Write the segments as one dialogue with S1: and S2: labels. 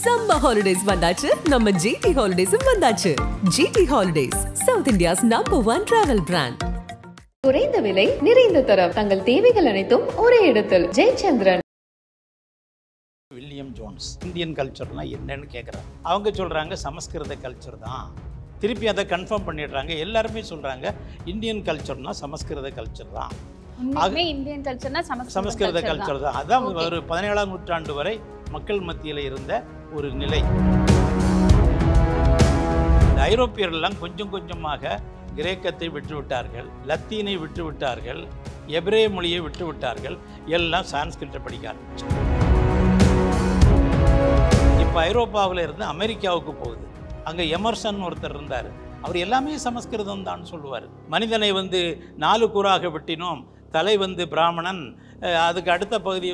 S1: Summer holidays வந்தாச்சு நம்ம GT Holidays வந்தாச்சு. GT Holidays, South India's #1 travel brand.
S2: குறைந்த விலை நிறைந்த தரம் தங்கள் தேவைகள் அனைத்தும் ஒரே இடத்தில் ஜெயச்சந்திரன்.
S3: வில்லியம் ஜோன்ஸ் இந்தியன் கல்ச்சர்லாம் என்னன்னு கேட்குறாங்க. அவங்க சொல்கிறாங்க சமஸ்கிருத கல்ச்சர் தான். திருப்பி அதை கன்ஃபார்ம் பண்ணிடுறாங்க. எல்லாருமே சொல்கிறாங்க இந்தியன் கல்ச்சர்னா சமஸ்கிருத கல்ச்சர் தான்.
S4: இந்தியன் கல்ச்சர்னா
S3: சமஸ்கிருத கல்ச்சர் தான். அதான் ஒரு 17ஆம் நூற்றாண்டு வரை மக்கள் மத்தியில் இருந்த ஒரு நிலை. ஐரோப்பியர்கள்லாம் கொஞ்சம் கொஞ்சமாக கிரேக்கத்தை விட்டுவிட்டார்கள், லத்தீனை விட்டுவிட்டார்கள், எபிரே மொழியை விட்டுவிட்டார்கள், எல்லாம் சான்ஸ்கிரிட்டை படிக்க ஆரம்பிச்சாங்க. இப்போ ஐரோப்பாவில் இருந்து அமெரிக்காவுக்கு போகுது. அங்கே எமர்சன் ஒருத்தர் இருந்தார். அவர் எல்லாமே சமஸ்கிருதம் தான் சொல்லுவார். மனிதனை 4 கூறாக வெட்டினோம். தலை பிராமணன், அதுக்கு அடுத்த பகுதி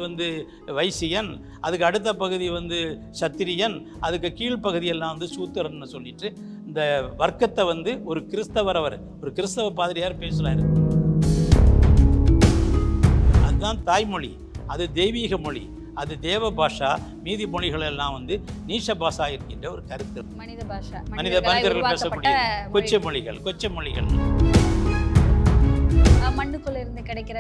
S3: வைசியன், அதுக்கு அடுத்த பகுதி சத்திரியன், அதுக்கு கீழ்ப்பகுதியெல்லாம் சூத்திரன்னு சொல்லிட்டு இந்த வர்க்கத்தை ஒரு கிறிஸ்தவர், ஒரு கிறிஸ்தவ பாதிரியார் பேசுகிறாரு. அதுதான் தாய்மொழி, அது தெய்வீக மொழி, அது தேவ பாஷா. மீதி மொழிகள் எல்லாம் நீஷ பாஷா இருக்கின்ற ஒரு கருத்து. மனிதர்கள் பேசக்கூடிய கொச்சை மொழிகள்.
S4: மண்ணுக்குள்ள இருந்து கிடைக்கிற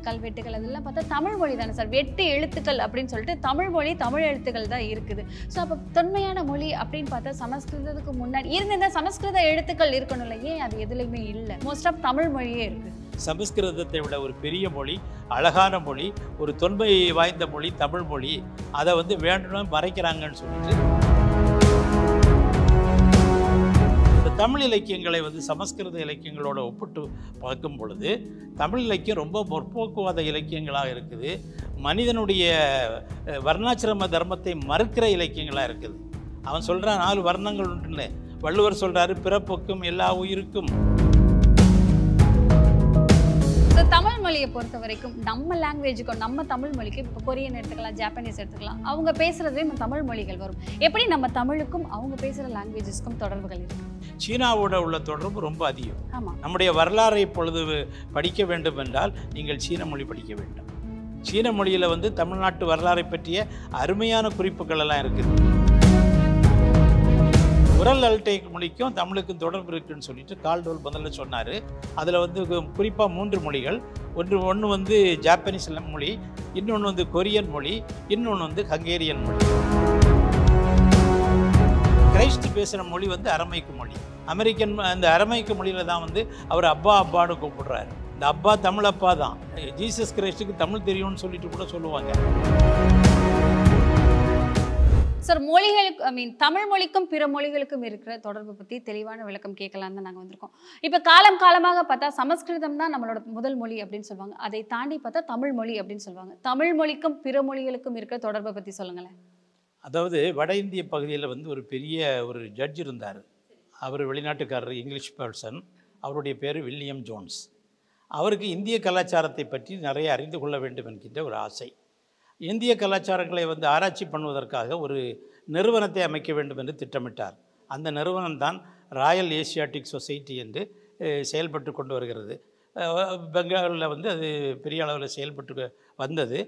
S4: கல்வெட்டுகள் அதெல்லாம் பார்த்தா தமிழ் மொழி தானே சார். வெட்டு எழுத்துக்கள் அப்படின்னு சொல்லிட்டு தமிழ் மொழி, தமிழ் எழுத்துக்கள் தான் இருக்குது. ஸோ அப்போ தொன்மையான மொழி அப்படின்னு பார்த்தா சமஸ்கிருதத்துக்கு முன்னாடி இருந்த சமஸ்கிருத எழுத்துக்கள் இருக்கணும்ல, ஏன் அது எதுலையுமே இல்லை? மோஸ்ட் ஆஃப் தமிழ் மொழியே இருக்கு.
S3: சமஸ்கிருதத்தை விட ஒரு பெரிய மொழி, அழகான மொழி, ஒரு தொன்மை வாய்ந்த மொழி தமிழ் மொழி. அதை வேண்டும்னு மறைக்கிறாங்கன்னு சொல்லிட்டு தமிழ் இலக்கியங்களை சமஸ்கிருத இலக்கியங்களோட ஒப்பிட்டு பார்க்கும் பொழுது தமிழ் இலக்கியம் ரொம்ப முற்போக்குவாத இலக்கியங்களாக இருக்குது. மனிதனுடைய வர்ணாசிரம தர்மத்தை மறுக்கிற இலக்கியங்களாக இருக்குது. அவன் சொல்கிறான் 4 வர்ணங்கள் உண்டுன்னு. வள்ளுவர் சொல்கிறாரு பிறப்புக்கும் எல்லா உயிருக்கும்.
S4: தமிழ் மொழியை பொறுத்த வரைக்கும் நம்ம லாங்குவேஜுக்கும் நம்ம தமிழ் மொழிக்கு இப்போ கொரியன் எடுத்துக்கலாம், ஜாப்பனீஸ் எடுத்துக்கலாம், அவங்க பேசுகிறதே தமிழ் மொழிகள் வரும். எப்படி நம்ம தமிழுக்கும் அவங்க பேசுகிற லாங்குவேஜஸ்க்கும் தொடர்புகள் இருக்கு?
S3: சீனாவோட உள்ள தொடர்பு ரொம்ப அதிகம்.
S4: ஆமாம்.
S3: நம்முடைய வரலாறை இப்பொழுது படிக்க வேண்டும் என்றால் நீங்கள் சீன மொழி படிக்க வேண்டும். சீன மொழியில் தமிழ்நாட்டு வரலாறை பற்றிய அருமையான குறிப்புகள் எல்லாம் இருக்குது. உரல் அல்டை மொழிக்கும் தமிழுக்கும் தொடர்பு இருக்குன்னு சொல்லிட்டு கால்டோல் முதல்ல சொன்னார். அதில் குறிப்பாக 3 மொழிகள். ஒன்று ஜாப்பனீஸ் மொழி, இன்னொன்று கொரியன் மொழி, இன்னொன்று ஹங்கேரியன் மொழி. கிரைஸ்ட் பேசுகிற மொழி அரமைக்கு மொழி. அந்த அரமைக்கு மொழியில் தான் அவர் அப்பா அப்பான்னு கூப்பிடுறாரு. இந்த அப்பா தமிழ் அப்பா தான். ஜீசஸ் கிரைஸ்டுக்கு தமிழ் தெரியும்னு சொல்லிட்டு கூட சொல்லுவாங்க.
S4: சார், மொழிகளுக்கு தமிழ் மொழிக்கும் பிற மொழிகளுக்கும் இருக்கிற தொடர்பு பற்றி தெளிவான விளக்கம் கேட்கலாம் தான் நாங்கள் வந்திருக்கோம். இப்போ காலமாக பார்த்தா சமஸ்கிருதம் தான் நம்மளோட முதல் மொழி அப்படின்னு சொல்லுவாங்க. அதை தாண்டி பார்த்தா தமிழ் மொழி அப்படின்னு சொல்லுவாங்க. தமிழ் மொழிக்கும் பிற மொழிகளுக்கும் இருக்கிற தொடர்பை பற்றி சொல்லுங்களேன்.
S3: அதாவது வட இந்திய பகுதியில் ஒரு பெரிய ஒரு ஜட்ஜ் இருந்தார். அவர் வெளிநாட்டுக்காரர், இங்கிலீஷ் பர்சன். அவருடைய பேர் வில்லியம் ஜோன்ஸ். அவருக்கு இந்திய கலாச்சாரத்தை பற்றி நிறைய அறிந்து கொள்ள வேண்டும் என்கின்ற ஒரு ஆசை. இந்திய கலாச்சாரங்களை ஆராய்ச்சி பண்ணுவதற்காக ஒரு நிறுவனத்தை அமைக்க வேண்டும் என்று திட்டமிட்டார். அந்த நிறுவனம் தான் ராயல் ஏசியாட்டிக் சொசைட்டி என்று செயல்பட்டு கொண்டு வருகிறது. பெங்காலில் அது பெரிய அளவில் செயல்பட்டு வந்தது.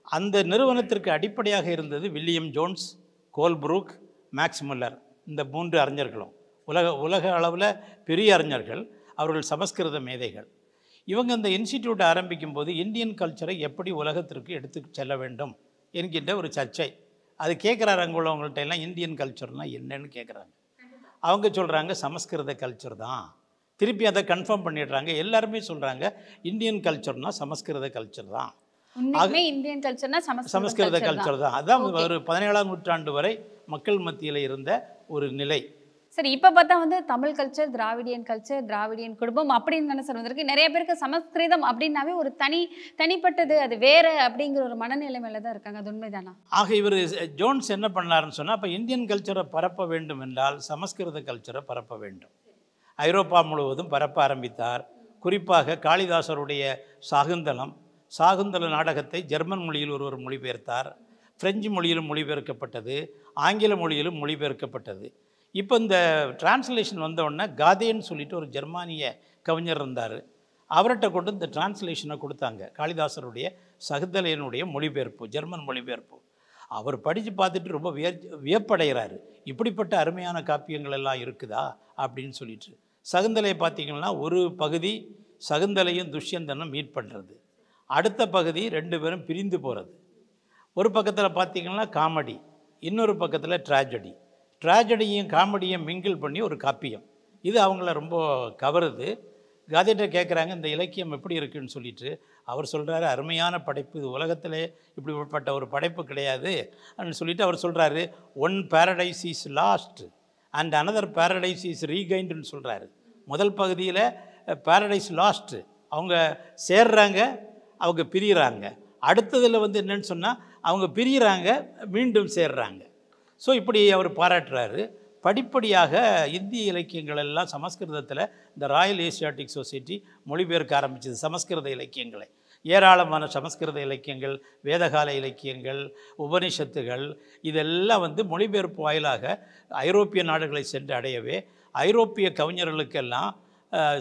S3: அந்த நிறுவனத்திற்கு அடிப்படையாக இருந்தது William Jones, Colebrook, maths Muller. இந்த 3 அறிஞர்களும் உலக அளவில் பெரிய அறிஞர்கள். அவர்கள் சமஸ்கிருத மேதைகள். இவங்க இந்த இன்ஸ்டிடியூட்டை ஆரம்பிக்கும் போது இந்தியன் கல்ச்சரை எப்படி உலகத்திற்கு எடுத்து செல்ல வேண்டும் என்கின்ற ஒரு சர்ச்சை. அது கேட்குறாரு அங்கே உள்ளவங்கள்ட்ட எல்லாம். இந்தியன் கல்ச்சர்னால் என்னன்னு கேட்குறாங்க. அவங்க சொல்கிறாங்க சமஸ்கிருத கல்ச்சர் தான். திருப்பி அதை கன்ஃபார்ம் பண்ணிடுறாங்க. எல்லாருமே சொல்கிறாங்க இந்தியன் கல்ச்சர்னா சமஸ்கிருத கல்ச்சர் தான்.
S4: இந்தியன் கல்ச்சர்னா
S3: சமஸ்கிருத கல்ச்சர் தான். அதான் ஒரு 17ஆம் நூற்றாண்டு வரை மக்கள் மத்தியில் இருந்த ஒரு நிலை.
S4: சரி, இப்போ பார்த்தா தமிழ் கல்ச்சர், திராவிடியன் குடும்பம் அப்படின்னு தானே சார் வந்திருக்கு. நிறைய பேருக்கு சமஸ்கிருதம் அப்படின்னாவே ஒரு தனிப்பட்டது, அது வேற அப்படிங்கிற ஒரு மனநிலைமையில தான் இருக்காங்க. அது உண்மைதானா?
S3: ஆக இவர் ஜோன்ஸ் என்ன பண்ணாருன்னு சொன்னால், அப்போ இந்தியன் கல்ச்சரை பரப்ப வேண்டும் என்றால் சமஸ்கிருத கல்ச்சரை பரப்ப வேண்டும். ஐரோப்பா முழுவதும் பரப்ப ஆரம்பித்தார். குறிப்பாக காளிதாசருடைய சாகுந்தல நாடகத்தை ஜெர்மன் மொழியில் ஒருவர் மொழிபெயர்த்தார். பிரெஞ்சு மொழியிலும் மொழிபெயர்க்கப்பட்டது, ஆங்கில மொழியிலும் மொழிபெயர்க்கப்பட்டது. இப்போ இந்த டிரான்ஸ்லேஷன் வந்தவுடனே காதேன்னு சொல்லிட்டு ஒரு ஜெர்மானிய கவிஞர் இருந்தார். அவர்கிட்ட கொண்டு இந்த டிரான்ஸ்லேஷனை கொடுத்தாங்க. காளிதாசருடைய சகுந்தலையனுடைய மொழிபெயர்ப்பு, ஜெர்மன் மொழிபெயர்ப்பு. அவர் படித்து பார்த்துட்டு ரொம்ப வியப்படைகிறாரு. இப்படிப்பட்ட அருமையான காப்பியங்கள் எல்லாம் இருக்குதா அப்படின்னு சொல்லிட்டு. சகுந்தலை பார்த்திங்கன்னா ஒரு பகுதி சகுந்தலையும் துஷ்யந்தனும் மீட் பண்ணுறது, அடுத்த பகுதி 2 பேரும் பிரிந்து போகிறது. ஒரு பக்கத்தில் பார்த்திங்கன்னா காமெடி, இன்னொரு பக்கத்தில் ட்ராஜடியும் காமெடியும் மிங்கிள் பண்ணி ஒரு காப்பியம். இது அவங்கள ரொம்ப கவருது. காந்திகிட்ட கேட்குறாங்க இந்த இலக்கியம் எப்படி இருக்குன்னு சொல்லிட்டு. அவர் சொல்கிறாரு, அருமையான படைப்பு, இது உலகத்திலே இப்படிப்பட்ட ஒரு படைப்பு கிடையாது அப்படின்னு சொல்லிட்டு அவர் சொல்கிறாரு, one paradise is lost and another paradise is ரீகைண்டுன்னு சொல்கிறாரு. முதல் பகுதியில் பேரடைஸ் லாஸ்ட்டு, அவங்க சேர்றாங்க, அவங்க பிரிகிறாங்க. அடுத்ததில் வந்து என்னன்னு சொன்னால் அவங்க பிரிகிறாங்க, மீண்டும் சேர்றாங்க. ஸோ இப்படி அவர் பாராட்டுறாரு. படிப்படியாக இந்திய இலக்கியங்கள் எல்லாம் சமஸ்கிருதத்தில் இந்த ராயல் ஏசியாட்டிக் சொசைட்டி மொழிபெயர்க்க ஆரம்பிச்சது சமஸ்கிருத இலக்கியங்களை. ஏராளமான சமஸ்கிருத இலக்கியங்கள், வேதகால இலக்கியங்கள், உபனிஷத்துகள் இதெல்லாம் வந்து மொழிபெயர்ப்பு வாயிலாக ஐரோப்பிய நாடுகளை சென்று அடையவே ஐரோப்பிய கவிஞர்களுக்கெல்லாம்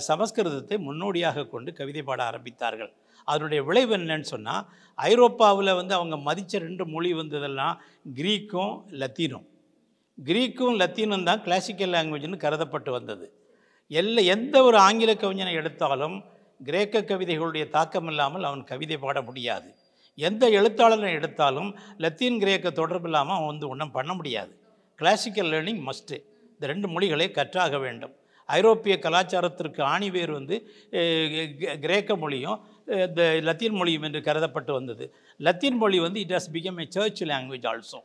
S3: சமஸ்கிருதத்தை முன்னோடியாக கொண்டு கவிதை பாட ஆரம்பித்தார்கள். அதனுடைய விளைவு என்னன்னு சொன்னால், ஐரோப்பாவில் வந்து அவங்க மதித்த 2 மொழி வந்ததெல்லாம் கிரீக்கும் லத்தீனும் தான் கிளாசிக்கல் லாங்குவேஜ்னு கருதப்பட்டு வந்தது. எந்த ஒரு ஆங்கில கவிஞனை எடுத்தாலும் கிரேக்க கவிதைகளுடைய தாக்கம் இல்லாமல் அவன் கவிதை பாட முடியாது. எந்த எழுத்தாளனை எடுத்தாலும் லத்தீன் கிரேக்க தொடர்பு இல்லாமல் அவன் வந்து ஒன்றும் பண்ண முடியாது. Classical learning must. இந்த 2 மொழிகளை கற்றாக வேண்டும். ஐரோப்பிய கலாச்சாரத்திற்கு ஆணிவேர் வந்து கிரேக்க மொழியும் இந்த லத்தீன் மொழியும் என்று கருதப்பட்டு வந்தது. லத்தீன் மொழி வந்து it has become a church language also.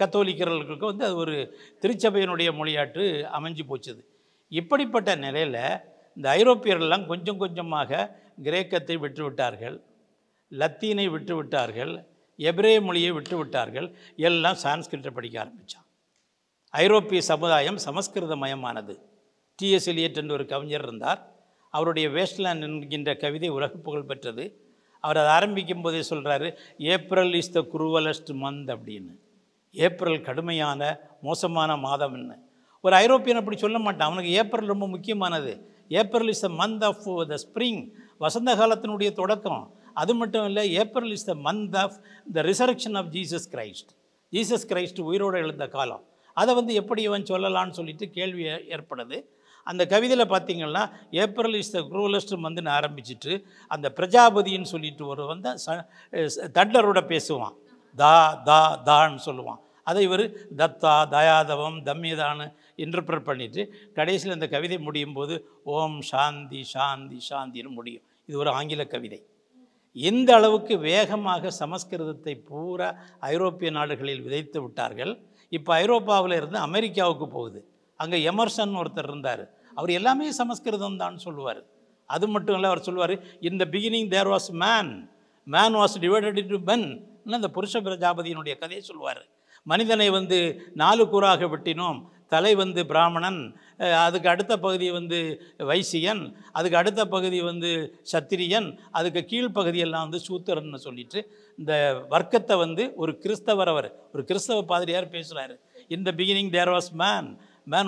S3: கத்தோலிக்கர்களுக்கு வந்து அது ஒரு திருச்சபையினுடைய மொழியாட்டு அமைஞ்சு போச்சுது. இப்படிப்பட்ட நிலையில் இந்த ஐரோப்பியர்கள்லாம் கொஞ்சம் கொஞ்சமாக கிரேக்கத்தை விட்டுவிட்டார்கள், லத்தீனை விட்டுவிட்டார்கள், எபிரேய மொழியை விட்டுவிட்டார்கள், எல்லாம் சான்ஸ்கிரிட்டை படிக்க ஆரம்பித்தான். ஐரோப்பிய சமுதாயம் சமஸ்கிருதமயமானது. டிஎஸ் எலியட் என்ற ஒரு கவிஞர் இருந்தார். அவருடைய வேஸ்ட்லேண்ட் என்கின்ற கவிதை உலக புகழ் பெற்றது. அவர் அதை ஆரம்பிக்கும் போதே சொல்கிறாரு, ஏப்ரல் இஸ் த குரூவலஸ்ட் மந்த் அப்படின்னு. ஏப்ரல் கடுமையான மோசமான மாதம் என்ன. ஒரு ஐரோப்பியன் அப்படி சொல்ல மாட்டான். அவனுக்கு ஏப்ரல் ரொம்ப முக்கியமானது. April is the month of the spring, வசந்த காலத்தினுடைய தொடக்கம். அது மட்டும் இல்லை, April is the month of the resurrection of Jesus Christ உயிரோடு எழுந்த காலம். அதை வந்து எப்படி இவன் சொல்லலான்னு சொல்லிட்டு கேள்வி ஏற்படுது. அந்த கவிதையில் பார்த்திங்கன்னா ஏப்ரல் இஸ் த குரூவலஸ்ட் மந்த்னு ஆரம்பிச்சுட்டு அந்த பிரஜாபதின்னு சொல்லிட்டு ஒரு வந்து தண்டரோட பேசுவான், தான்னு சொல்லுவான். அதை இவர் தத்தா, தயாதவம், தம்யதான்னு இன்டர்பிரட் பண்ணிவிட்டு கடைசியில் இந்த கவிதை முடியும் போது ஓம் சாந்தி சாந்தி சாந்தின்னு முடியும். இது ஒரு ஆங்கில கவிதை. இந்த அளவுக்கு வேகமாக சமஸ்கிருதத்தை பூரா ஐரோப்பிய நாடுகளில் விதைத்து விட்டார்கள். இப்போ ஐரோப்பாவில் இருந்து அமெரிக்காவுக்கு போகுது. அங்கே எமர்சன் ஒருத்தர் இருந்தார். அவர் எல்லாமே சமஸ்கிருதம் தான் சொல்லுவார். அது மட்டும் இல்லை, அவர் சொல்லுவார், in the beginning there was man was divided into men. அந்த புருஷ பிரஜாபதியினுடைய கதையை சொல்லுவார். மனிதனை வந்து 4 கூறாக வெட்டினோம். தலை வந்து பிராமணன், அதுக்கு அடுத்த பகுதி வந்து வைசியன், அதுக்கு அடுத்த பகுதி வந்து சத்திரியன், அதுக்கு கீழ்ப்பகுதியெல்லாம் வந்து சூத்திரன்னு சொல்லிட்டு இந்த வர்க்கத்தை வந்து ஒரு கிறிஸ்தவ பாதிரியார் பேசுகிறாரு. In the beginning there was man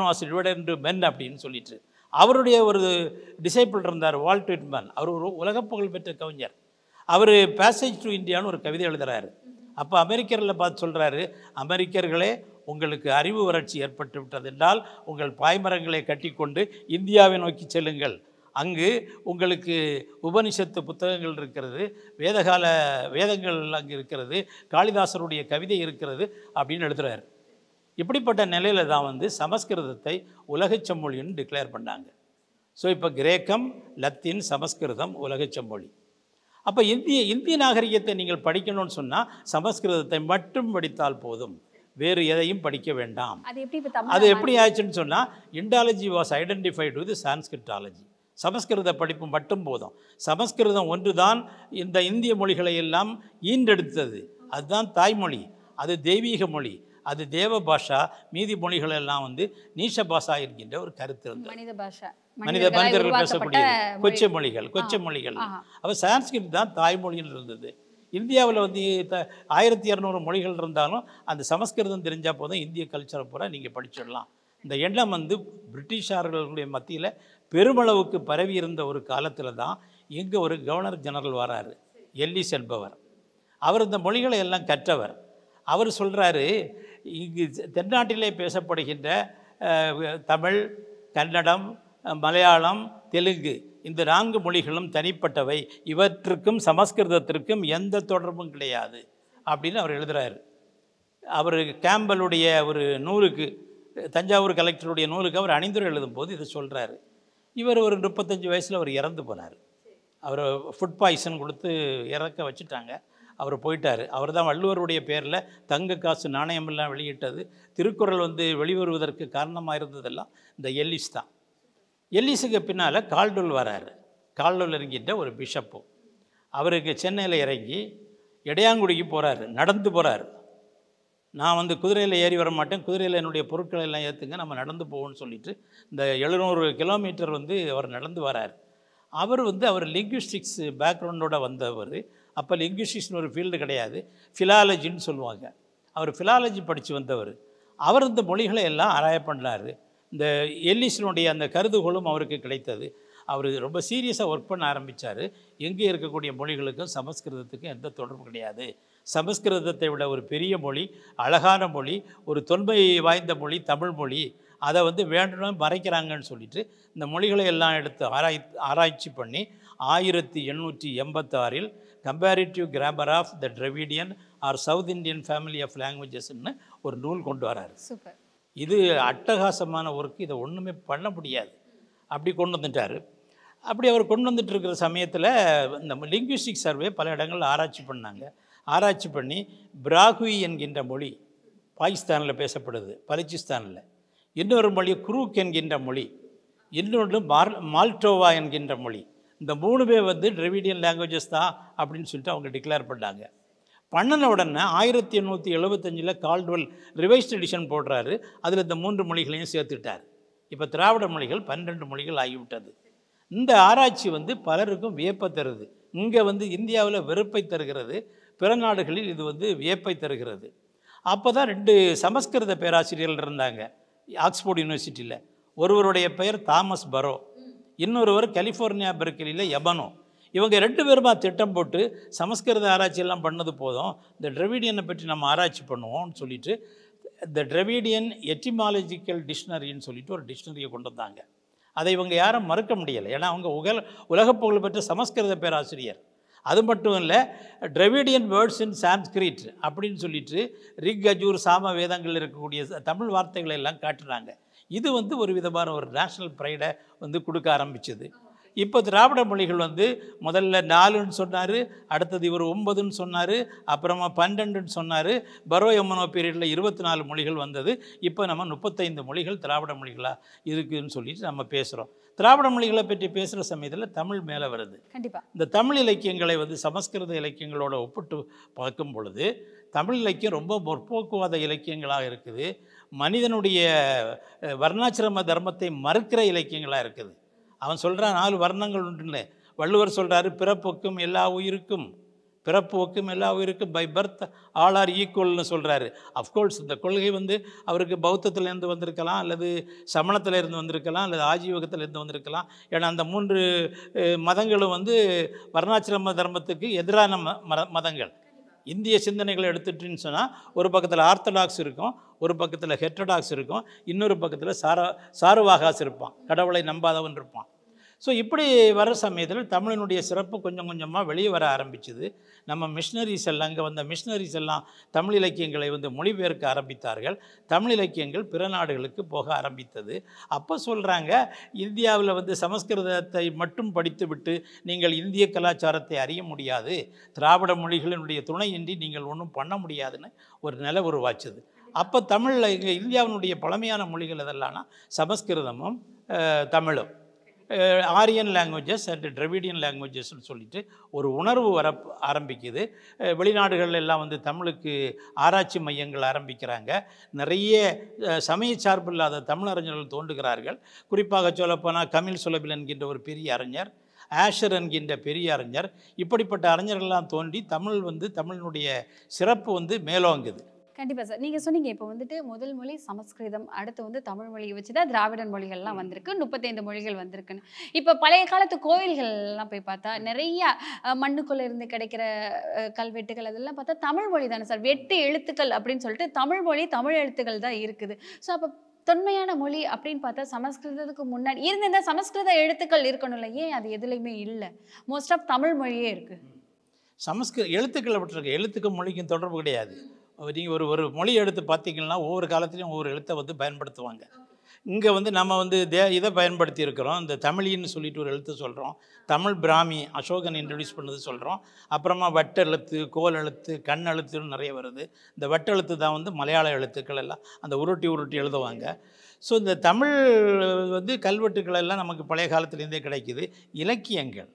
S3: was divided into men அப்படின்னு சொல்லிட்டு. அவருடைய ஒரு டிசைபிள் இருந்தார், வால்ட் விட்மன். அவர் ஒரு உலகப்புகழ் பெற்ற கவிஞர். அவர் பேசேஜ் டு இந்தியான்னு ஒரு கவிதை எழுதுகிறாரு. அப்போ அமெரிக்கர்களை பார்த்து சொல்கிறாரு, அமெரிக்கர்களே, உங்களுக்கு அறிவு வறட்சி ஏற்பட்டு விட்டது என்றால் உங்கள் பாய்மரங்களை கட்டிக்கொண்டு இந்தியாவை நோக்கி செல்லுங்கள். அங்கு உங்களுக்கு உபனிஷத்து புத்தகங்கள் இருக்கிறது, வேதங்கள் அங்கே இருக்கிறது, காளிதாசருடைய கவிதை இருக்கிறது அப்படின்னு எழுதுகிறார். இப்படிப்பட்ட நிலையில் தான் வந்து சமஸ்கிருதத்தை உலகச் செம்மொழின்னு டிக்ளேர் பண்ணாங்க. ஸோ இப்போ கிரேக்கம், லத்தீன், சமஸ்கிருதம் உலகச் செம்மொழி. அப்போ இந்திய நாகரிகத்தை நீங்கள் படிக்கணும்னு சொன்னால் சமஸ்கிருதத்தை மட்டும் படித்தால் போதும், வேறு எதையும் படிக்க வேண்டாம். அது எப்படி ஆச்சுன்னு சொன்னால், இண்டாலஜி வாஸ் ஐடென்டிஃபைடு வித் சான்ஸ்கிரிட்டாலஜி. சமஸ்கிருத படிப்பு மட்டும் போதும். சமஸ்கிருதம் ஒன்று தான் இந்த இந்திய மொழிகளை எல்லாம் ஈண்டெடுத்தது. அதுதான் தாய்மொழி, அது தெய்வீக மொழி, அது தேவ பாஷா. மீதி மொழிகள் எல்லாம் வந்து நீஷ பாஷா என்கின்ற ஒரு கருத்து இருந்தது. மனிதர்கள் பேசக்கூடிய கொச்சை மொழிகள். அப்போ சான்ஸ்கிரிட் தான் தாய்மொழியில் இருந்தது. இந்தியாவில் வந்து 1200 மொழிகள் இருந்தாலும் அந்த சமஸ்கிருதம் தெரிஞ்சால் போதும், இந்திய கல்ச்சரை பூரா நீங்கள் படிச்சிடலாம். இந்த எண்ணம் வந்து பிரிட்டிஷார்களுடைய மத்தியில் பெருமளவுக்கு பரவி இருந்த ஒரு காலத்தில் தான் இங்கே ஒரு கவர்னர் ஜெனரல் வராரு, எல்லிஸ் என்பவர். அவர் இந்த மொழிகளை எல்லாம் கற்றவர். அவர் சொல்கிறாரு, இங்கு தென்னாட்டிலே பேசப்படுகின்ற தமிழ், கன்னடம், மலையாளம், தெலுங்கு இந்த 4 மொழிகளும் தனிப்பட்டவை, இவற்றுக்கும் சமஸ்கிருதத்திற்கும் எந்த தொடர்பும் கிடையாது அப்படின்னு அவர் எழுதுகிறாரு. அவர் கேம்பலுடைய ஒரு நூலுக்கு, தஞ்சாவூர் கலெக்டருடைய நூலுக்கு அவர் அணிந்துரை எழுதும்போது இதை சொல்கிறாரு. இவர் ஒரு 35 வயசில் அவர் இறந்து போனார். அவர் ஃபுட் பாய்சன் கொடுத்து இறக்க வச்சுட்டாங்க. அவர் போயிட்டார். அவர் தான் வள்ளுவருடைய பேரில் தங்க காசு நாணயமெல்லாம் வெளியிட்டது. திருக்குறள் வெளிவருவதற்கு காரணமாக இருந்ததெல்லாம் இந்த எல்லிஸ் தான். எல்லிஸுக்கு பின்னால் கால்டுவெல் வராரு. கால்டுவெல் இறங்கிட்ட ஒரு பிஷப்பு. அவருக்கு சென்னையில் இறங்கி இடையாங்குடிக்கு போகிறாரு, நடந்து போகிறார். நான் குதிரையில் ஏறி வர மாட்டேன், குதிரையில் என்னுடைய பொருட்களை எல்லாம் ஏற்றுங்க, நம்ம நடந்து போவோம்னு சொல்லிட்டு இந்த 700 கிலோமீட்டர் அவர் நடந்து வரார். அவர் அவர் லிங்குவிஸ்டிக்ஸ் பேக்ரவுண்டோட வந்தவர். அப்போ லிங்குவிஸ்டிக்ஸ்னு ஒரு ஃபீல்டு கிடையாது, ஃபிலாலஜின்னு சொல்லுவாங்க. அவர் ஃபிலாலஜி படித்து வந்தவர். அவர் இந்த மொழிகளை எல்லாம் ஆராய பண்ணார். இந்த எல்லிஸினுடைய அந்த கருதுகோளும் அவருக்கு கிடைத்தது. அவர் ரொம்ப சீரியஸாக ஒர்க் பண்ண ஆரம்பித்தார். எங்கே இருக்கக்கூடிய மொழிகளுக்கும் சமஸ்கிருதத்துக்கும் எந்த தொடர்பு கிடையாது, சமஸ்கிருதத்தை விட ஒரு பெரிய மொழி, அழகான மொழி, ஒரு தொன்மை வாய்ந்த மொழி தமிழ் மொழி, அதை வேண்டும்னு மறைக்கிறாங்கன்னு சொல்லிட்டு இந்த மொழிகளை எல்லாம் எடுத்து ஆராய்ச்சி பண்ணி 1886 comparative grammar of the Dravidian or South Indian family of லாங்குவேஜஸ்ன்னு ஒரு நூல் கொண்டு வராரு. இது அட்டகாசமான ஒர்க்கு, இதை ஒன்றுமே பண்ண முடியாது, அப்படி கொண்டு வந்துட்டார். அப்படி அவர் கொண்டு வந்துட்டு இருக்கிற சமயத்தில் இந்த லிங்குவிஸ்டிக் சர்வே பல இடங்களில் ஆராய்ச்சி பண்ணாங்க. ஆராய்ச்சி பண்ணி பிராகுயி என்கின்ற மொழி பாகிஸ்தானில் பேசப்படுது, பலுச்சிஸ்தானில். இன்னொரு மொழி குரூக் என்கின்ற மொழி, இன்னொன்று மால்டோவா என்கின்ற மொழி. இந்த 3 டிராவிடியன் லாங்குவேஜஸ் தான் அப்படின்னு சொல்லிட்டு அவங்க டிக்ளேர் பண்ணாங்க. பண்ணின உடனே 1875 கால்டுவெல் ரிவைஸ்ட் எடிஷன் போடுறாரு. அதில் இந்த 3 மொழிகளையும் சேர்த்துட்டார். இப்போ திராவிட மொழிகள் 12 மொழிகள் ஆகிவிட்டது. இந்த ஆராய்ச்சி பலருக்கும் வியப்பை தருது. இங்கே இந்தியாவில் வெறுப்பை தருகிறது, பிற நாடுகளில் இது வியப்பை தருகிறது. அப்போ தான் 2 சமஸ்கிருத பேராசிரியர்கள் இருந்தாங்க ஆக்ஸ்போர்ட் யூனிவர்சிட்டியில். ஒருவருடைய பெயர் தாமஸ் பரோ, இன்னொருவர் கலிஃபோர்னியா பெர்க்லியில் எபனோ. இவங்க 2 பேருமா திட்டம் போட்டு சமஸ்கிருத ஆராய்ச்சியெல்லாம் பண்ணது போதும், இந்த டிராவிடியனை பற்றி நம்ம ஆராய்ச்சி பண்ணுவோம்னு சொல்லிட்டு இந்த டிராவிடியன் எட்டிமாலஜிக்கல் டிக்ஷனரின்னு சொல்லிட்டு ஒரு டிக்ஷனரியை கொண்டு வந்தாங்க. அதை இவங்க யாரும் மறுக்க முடியலை, ஏன்னா அவங்க உலக புகழ் பெற்ற சமஸ்கிருத பேராசிரியர். அது மட்டும் இல்லை, டிராவிடியன் வேர்ட்ஸ் இன் சான்ஸ்கிரிட் அப்படின்னு சொல்லிட்டு ரிக், அஜூர், சாம வேதங்கள் இருக்கக்கூடிய தமிழ் வார்த்தைகளை எல்லாம் காட்டுறாங்க. இது ஒரு விதமான ஒரு நேஷ்னல் ப்ரைடை கொடுக்க ஆரம்பிச்சது. இப்போ திராவிட மொழிகள் முதல்ல 4ன்னு சொன்னார், அடுத்தது இவர் 9ன்னு சொன்னார், அப்புறமா 12ன்னு சொன்னார். பரோ எம்மனோ பீரியடில் 24 மொழிகள் வந்தது. இப்போ நம்ம 35 மொழிகள் திராவிட மொழிகளாக இருக்குதுன்னு சொல்லிட்டு நம்ம பேசுகிறோம். திராவிட மொழிகளை பற்றி பேசுகிற சமயத்தில் தமிழ் மேலே வருது. கண்டிப்பாக இந்த தமிழ் இலக்கியங்களை சமஸ்கிருத இலக்கியங்களோட ஒப்பிட்டு பார்க்கும் பொழுது தமிழ் இலக்கியம் ரொம்ப முற்போக்குவாத இலக்கியங்களாக இருக்குது. மனிதனுடைய வர்ணாசிரம தர்மத்தை மறுக்கிற இலக்கியங்களாக இருக்குது. அவன் சொல்கிறான் 4 வர்ணங்கள் உண்டுன்னு. வள்ளுவர் சொல்கிறாரு, பிறப்புக்கும் எல்லா உயிருக்கும், பிறப்புக்கும் எல்லா உயிருக்கும் பை பர்த் ஆல் ஆர் ஈக்குவல்னு சொல்கிறாரு. அஃப்கோர்ஸ் இந்த கொள்கை அவருக்கு பௌத்தத்திலேருந்து வந்திருக்கலாம், அல்லது சமணத்திலேருந்து வந்திருக்கலாம், அல்லது ஆஜீவகத்திலேருந்து வந்திருக்கலாம். ஏன்னா அந்த 3 மதங்களும் வர்ணாசிரம தர்மத்துக்கு எதிரான மதங்கள். இந்திய சிந்தனைகளை எடுத்துட்டுன்னு சொன்னால் ஒரு பக்கத்தில் ஆர்த்தடாக்ஸ் இருக்கும், ஒரு பக்கத்தில் ஹெட்ரோடாக்ஸ் இருக்கும், இன்னொரு பக்கத்தில் சாருவாகாஸ் இருப்பான், கடவுளை நம்பாதவன் இருப்பான். ஸோ இப்படி வர சமயத்தில் தமிழினுடைய சிறப்பு கொஞ்சம் கொஞ்சமாக வெளியே வர ஆரம்பிச்சுது. நம்ம மிஷினரிஸ் எல்லாம், இங்கே வந்த மிஷினரிஸ் எல்லாம் தமிழ் இலக்கியங்களை மொழிபெயர்க்க ஆரம்பித்தார்கள். தமிழ் இலக்கியங்கள் பிற நாடுகளுக்கு போக ஆரம்பித்தது. அப்போ சொல்கிறாங்க, இந்தியாவில் சமஸ்கிருதத்தை மட்டும் படித்துவிட்டு நீங்கள் இந்திய கலாச்சாரத்தை அறிய முடியாது, திராவிட மொழிகளினுடைய துணையின்றி நீங்கள் ஒன்றும் பண்ண முடியாதுன்னு ஒரு நிலை உருவாச்சுது. அப்போ தமிழில் இங்கே இந்தியாவினுடைய பழமையான மொழிகள் எதெல்லாம்னா சமஸ்கிருதமும் தமிழும், ஆரியன் லாங்குவேஜஸ் அண்ட் டிராவிடியன் லாங்குவேஜஸ்ன்னு சொல்லிட்டு ஒரு உணர்வு வர ஆரம்பிக்குது. வெளிநாடுகள் எல்லாம் தமிழுக்கு ஆராய்ச்சி மையங்கள் ஆரம்பிக்கிறாங்க. நிறைய சமய சார்பில்லாத தமிழறிஞர்கள் தோன்றுகிறார்கள். குறிப்பாக சொல்லப்போனால் கமில் சுலபில் என்கின்ற ஒரு பெரிய அறிஞர், ஆஷர் என்கின்ற பெரிய அறிஞர், இப்படிப்பட்ட அறிஞர்கள்லாம் தோன்றி தமிழ் தமிழினுடைய சிறப்பு மேலோங்குது.
S4: கண்டிப்பாக சார். நீங்கள் சொன்னீங்க இப்போ வந்துட்டு முதல் மொழி சமஸ்கிருதம், அடுத்து வந்து தமிழ் மொழியை வச்சு தான் திராவிடன் மொழிகள்லாம் வந்திருக்கு, 35 மொழிகள் வந்திருக்குன்னு. இப்போ பழைய காலத்து கோயில்கள்லாம் போய் பார்த்தா நிறைய மண்ணுக்குள்ளே இருந்து கிடைக்கிற கல்வெட்டுகள் அதெல்லாம் பார்த்தா தமிழ் மொழி தானே சார், வெட்டு எழுத்துக்கள் அப்படின்னு சொல்லிட்டு தமிழ் மொழி தமிழ் எழுத்துக்கள் தான் இருக்குது. ஸோ அப்போ தொன்மையான மொழி அப்படின்னு பார்த்தா சமஸ்கிருதத்துக்கு முன்னாடி இருந்த சமஸ்கிருத எழுத்துக்கள் இருக்கணும்ல, ஏன் அது எதுலையுமே இல்லை? மோஸ்ட் ஆஃப் தமிழ் மொழியே இருக்குது.
S3: எழுத்துக்கள் அப்படி இருக்கு, எழுத்துக்கும் மொழிக்கும் தொடர்பு கிடையாது. நீங்கள் ஒரு மொழி எடுத்து பார்த்தீங்கன்னா ஒவ்வொரு காலத்துலேயும் ஒவ்வொரு எழுத்தை வந்து பயன்படுத்துவாங்க. இங்கே வந்து நம்ம வந்து இதை பயன்படுத்தி இருக்கிறோம். இந்த தமிழின்னு சொல்லிட்டு ஒரு எழுத்து சொல்கிறோம், தமிழ் பிராமி அசோகன் இன்ட்ரடியூஸ் பண்ணது சொல்கிறோம். அப்புறமா வட்டெழுத்து, கோல் எழுத்து, கண் எழுத்துன்னு நிறைய வருது. இந்த வட்டெழுத்து தான் வந்து மலையாள எழுத்துக்கள் எல்லாம் அந்த உருட்டி எழுதுவாங்க. ஸோ இந்த தமிழ் வந்து கல்வெட்டுக்கள் எல்லாம் நமக்கு பழைய காலத்துலேருந்தே கிடைக்குது. இலக்கியங்கள்,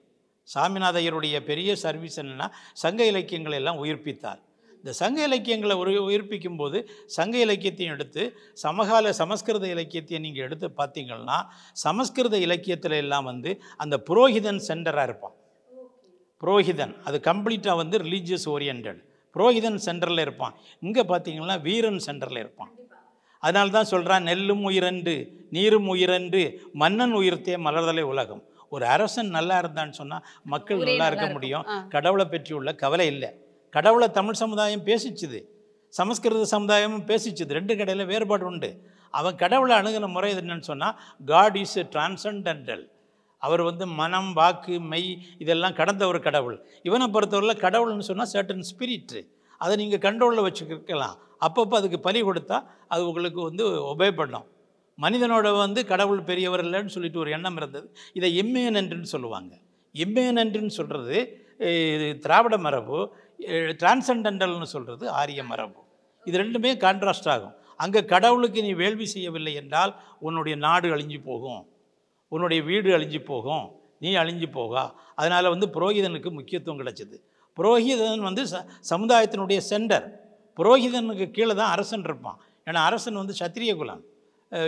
S3: சாமிநாத ஐயருடைய பெரிய சர்வீஸ் என்னென்னா சங்க இலக்கியங்களை எல்லாம் உயிர்ப்பித்தார். இந்த சங்க இலக்கியங்களை உயிர்ப்பிக்கும் போது சங்க இலக்கியத்தையும் எடுத்து சமகால சமஸ்கிருத இலக்கியத்தையும் நீங்கள் எடுத்து பார்த்தீங்கன்னா சமஸ்கிருத இலக்கியத்தில் எல்லாம் வந்து அந்த புரோஹிதன் சென்டராக இருப்பான். புரோஹிதன் அது கம்ப்ளீட்டாக வந்து ரிலீஜியஸ் ஓரியன்ட், புரோஹிதன் சென்டரில் இருப்பான். இங்கே பார்த்தீங்கன்னா வீரன் சென்டரில் இருப்பான். அதனால தான் சொல்கிறான், நெல்லும் உயிரன்று நீரும் உயிரன்று மன்னன் உயிர்த்தே மலர்தலை உலகம். ஒரு அரசன் நல்லா இருந்தான்னு சொன்னால் மக்கள் நல்லா இருக்க முடியும். கடவுளை பற்றி உள்ள கவலை இல்லை. கடவுளை தமிழ் சமுதாயம் பேசிச்சுது, சமஸ்கிருத சமுதாயமும் பேசிச்சுது. ரெண்டு கடையில் வேறுபாடு உண்டு. அவன் கடவுளை அணுகின முறை என்னன்னு சொன்னால் காட் இஸ் டிரான்சென்டென்டல். அவர் வந்து மனம், வாக்கு, மெய் இதெல்லாம் கடந்த ஒரு கடவுள். இவனை பொறுத்தவரையில் கடவுள்னு சொன்னால் சர்டன் ஸ்பிரிட்டு, அதை நீங்கள் கண்ட்ரோலில் வச்சுக்கலாம். அப்பப்போ அதுக்கு பலி கொடுத்தா அது உங்களுக்கு வந்து ஒபே பண்ணும். மனிதனோட வந்து கடவுள் பெரியவர் இல்லைன்னு சொல்லிட்டு ஒரு எண்ணம் இருந்தது. இதை இம்மேனன்ட்னு சொல்லுவாங்க. இம்மேனன்ட்னு சொல்கிறது திராவிட மரபு, டிரான்சென்டென்டல்னு சொல்கிறது ஆரிய மரபு. இது ரெண்டுமே கான்ட்ராஸ்ட் ஆகும். அங்கே கடவுளுக்கு நீ வேள்வி செய்யவில்லை என்றால் உன்னுடைய நாடு அழிஞ்சு போகும், உன்னுடைய வீடு அழிஞ்சு போகும், நீ அழிஞ்சு போகா. அதனால் வந்து புரோகிதனுக்கு முக்கியத்துவம் கிடைச்சிது. புரோகிதன் வந்து சமுதாயத்தினுடைய சென்டர். புரோகிதனுக்கு கீழே தான் அரசன் இருப்பான். ஏன்னா அரசன் வந்து சத்திரிய குலம்,